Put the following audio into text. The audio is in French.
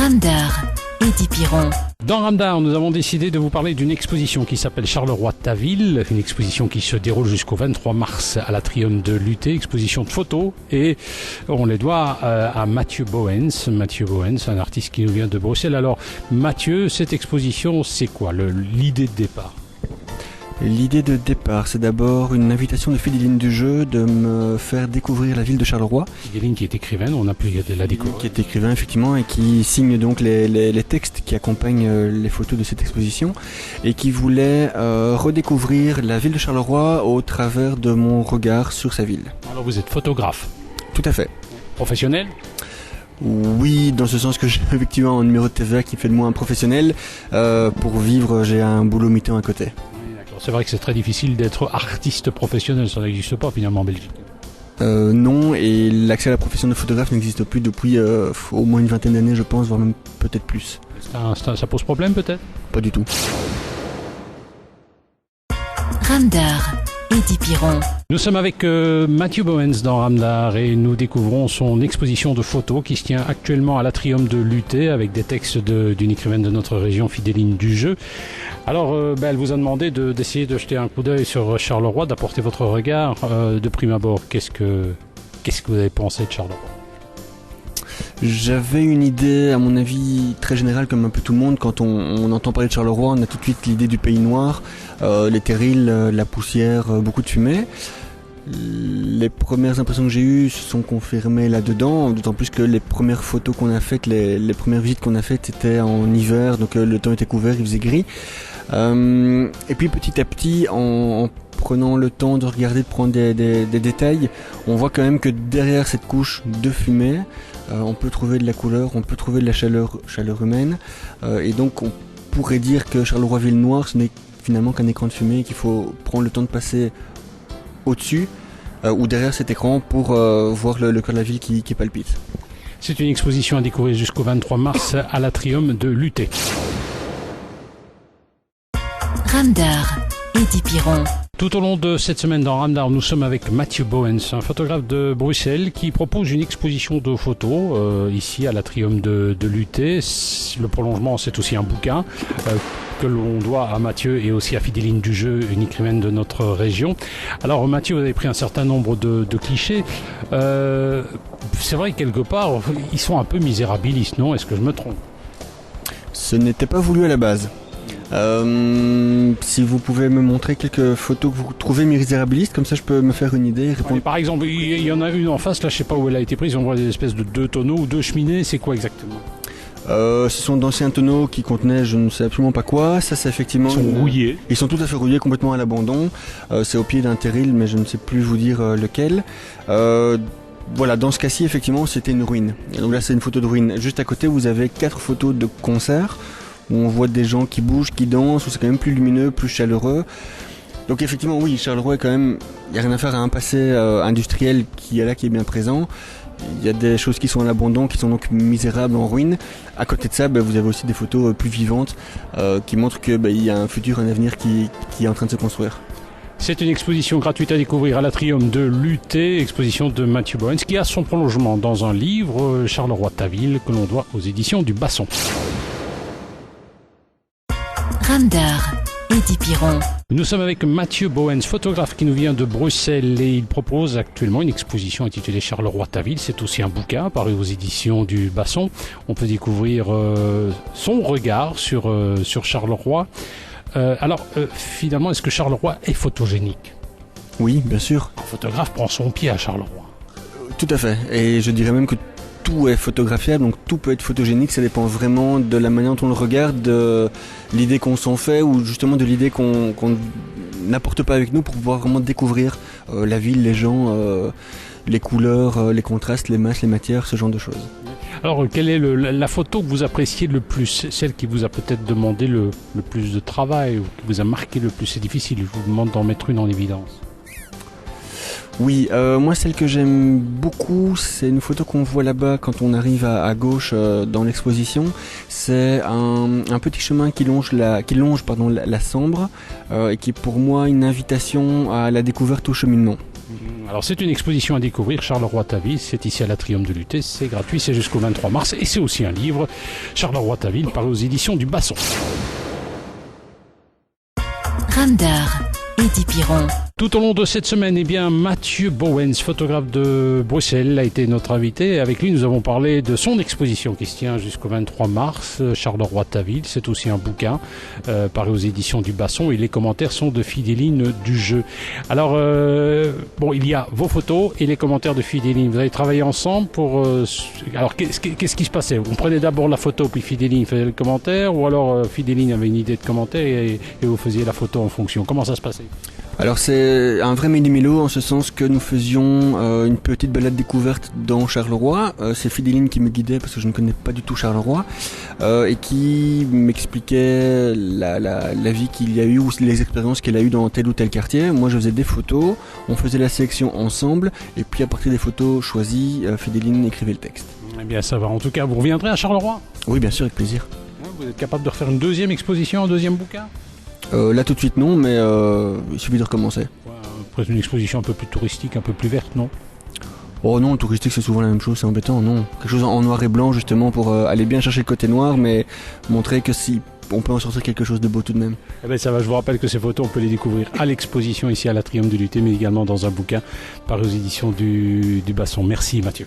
Ramdar, Eddie Piron. Dans Ramdar, nous avons décidé de vous parler d'une exposition qui s'appelle Charleroi ta ville, une exposition qui se déroule jusqu'au 23 mars à l'Atrium de Luté, exposition de photos, et on les doit à Mathieu Boens. Mathieu Boens, un artiste qui nous vient de Bruxelles. Alors Mathieu, cette exposition, c'est quoi l'idée de départ? L'idée de départ, c'est d'abord une invitation de Fideline du jeu de me faire découvrir la ville de Charleroi. Fideline qui est écrivaine, on a pu la découvrir. Qui est écrivain effectivement et qui signe donc les textes qui accompagnent les photos de cette exposition et qui voulait redécouvrir la ville de Charleroi au travers de mon regard sur sa ville. Alors vous êtes photographe? Tout à fait. Professionnel? Oui, dans ce sens que j'ai effectivement un numéro de TVA qui fait de moi un professionnel. Pour vivre, j'ai un boulot mi-temps à côté. C'est vrai que c'est très difficile d'être artiste professionnel, ça n'existe pas finalement en Belgique. Non, et l'accès à la profession de photographe n'existe plus depuis au moins une vingtaine d'années, je pense, voire même peut-être plus. Ça pose problème peut-être? Pas du tout. Ramdar, Eddie Piron. Nous sommes avec Mathieu Boens dans Ramdar et nous découvrons son exposition de photos qui se tient actuellement à l'Atrium de Luté avec des textes d'une écrivaine de notre région, Fideline du jeu. Alors, elle vous a demandé d'essayer de jeter un coup d'œil sur Charleroi, d'apporter votre regard de prime abord. Qu'est-ce que vous avez pensé de Charleroi? J'avais une idée, à mon avis, très générale, comme un peu tout le monde. Quand on entend parler de Charleroi, on a tout de suite l'idée du pays noir, les terrils, la poussière, beaucoup de fumée. Les premières impressions que j'ai eues se sont confirmées là-dedans, d'autant plus que les premières photos qu'on a faites, les premières visites qu'on a faites, c'était en hiver, donc le temps était couvert, il faisait gris. Et puis petit à petit, en prenant le temps de regarder, de prendre des détails, on voit quand même que derrière cette couche de fumée, on peut trouver de la couleur, on peut trouver de la chaleur humaine, et donc on pourrait dire que Charleroi ville noire, ce n'est finalement qu'un écran de fumée et qu'il faut prendre le temps de passer au-dessus ou derrière cet écran pour voir le cœur de la ville qui palpite. C'est une exposition à découvrir jusqu'au 23 mars à l'Atrium de Luté. Ramdar, Eddie Piron. Tout au long de cette semaine dans Ramdar, nous sommes avec Mathieu Boens, un photographe de Bruxelles qui propose une exposition de photos ici à l'Atrium de Luté. Le prolongement, c'est aussi un bouquin que l'on doit à Mathieu et aussi à Fideline du jeu, une écrivaine de notre région. Alors Mathieu, vous avez pris un certain nombre de clichés. C'est vrai que quelque part, ils sont un peu misérabilistes, non? Est-ce que je me trompe? Ce n'était pas voulu à la base. Si vous pouvez me montrer quelques photos que vous trouvez misérabilistes, comme ça je peux me faire une idée et répondre. Ouais, par exemple, il y en a une en face, là je sais pas où elle a été prise, on voit des espèces de deux tonneaux ou deux cheminées, c'est quoi exactement? Ce sont d'anciens tonneaux qui contenaient je ne sais absolument pas quoi. Ça c'est effectivement. Ils sont rouillés. Ils sont tout à fait rouillés, complètement à l'abandon. C'est au pied d'un terril, mais je ne sais plus vous dire lequel. Voilà, dans ce cas-ci effectivement c'était une ruine. Donc là c'est une photo de ruine. Juste à côté vous avez 4 photos de concert où on voit des gens qui bougent, qui dansent, où c'est quand même plus lumineux, plus chaleureux. Donc effectivement oui, Charleroi quand même, il n'y a rien à faire à un passé industriel qui est bien présent. Il y a des choses qui sont à l'abandon, qui sont donc misérables, en ruine. À côté de ça, vous avez aussi des photos plus vivantes qui montrent qu'il y a un futur, un avenir qui est en train de se construire. C'est une exposition gratuite à découvrir à l'Atrium de Luté, exposition de Mathieu Boens, qui a son prolongement dans un livre, Charleroi ta ville, que l'on doit aux éditions du Basson. Ramdar, Eddie Piron. Nous sommes avec Mathieu Boens, photographe qui nous vient de Bruxelles et il propose actuellement une exposition intitulée Charleroi ta ville. C'est aussi un bouquin paru aux éditions du Basson. On peut découvrir son regard sur Charleroi. Finalement, est-ce que Charleroi est photogénique? Oui, bien sûr. Un photographe prend son pied à Charleroi. Tout à fait. Et je dirais même que tout est photographiable, donc tout peut être photogénique, ça dépend vraiment de la manière dont on le regarde, de l'idée qu'on s'en fait ou justement de l'idée qu'on n'apporte pas avec nous pour pouvoir vraiment découvrir la ville, les gens, les couleurs, les contrastes, les masses, les matières, ce genre de choses. Alors, quelle est la photo que vous appréciez le plus? Celle qui vous a peut-être demandé le plus de travail ou qui vous a marqué le plus? C'est difficile, je vous demande d'en mettre une en évidence. Oui, moi celle que j'aime beaucoup, c'est une photo qu'on voit là-bas quand on arrive à gauche dans l'exposition. C'est un petit chemin qui longe la Sambre et qui est pour moi une invitation à la découverte au cheminement. Alors c'est une exposition à découvrir, Charleroi-Taville, c'est ici à l'Atrium de Luté, c'est gratuit, c'est jusqu'au 23 mars et c'est aussi un livre, Charleroi-Taville, paru aux éditions du Basson. Radar, Eddie Piron. Tout au long de cette semaine, eh bien, Mathieu Bowens, photographe de Bruxelles, a été notre invité. Avec lui, nous avons parlé de son exposition qui se tient jusqu'au 23 mars, Charleroi-Taville. C'est aussi un bouquin paru aux éditions du Basson et les commentaires sont de Fidéline du jeu. Alors, bon, il y a vos photos et les commentaires de Fidéline. Vous avez travaillé ensemble pour... alors, qu'est-ce qui se passait? On prenait d'abord la photo, puis Fidéline faisait le commentaire, ou alors Fidéline avait une idée de commentaire et vous faisiez la photo en fonction? Comment ça se passait? Alors c'est un vrai mini-mélo en ce sens que nous faisions une petite balade découverte dans Charleroi. C'est Fidéline qui me guidait parce que je ne connais pas du tout Charleroi et qui m'expliquait la vie qu'il y a eu ou les expériences qu'elle a eues dans tel ou tel quartier. Moi je faisais des photos, on faisait la sélection ensemble et puis à partir des photos choisies, Fidéline écrivait le texte. Eh bien ça va, en tout cas vous reviendrez à Charleroi? Oui bien sûr, avec plaisir. Vous êtes capable de refaire une deuxième exposition, un deuxième bouquin? Là tout de suite non, mais il suffit de recommencer. Après une exposition un peu plus touristique, un peu plus verte, non? Oh non, le touristique c'est souvent la même chose, c'est embêtant, non. Quelque chose en noir et blanc justement pour aller bien chercher le côté noir, mais montrer que si on peut en sortir quelque chose de beau tout de même. Eh bien ça va, je vous rappelle que ces photos, on peut les découvrir à l'exposition ici à l'Atrium de Luté, mais également dans un bouquin paru aux éditions du Basson. Merci Mathieu.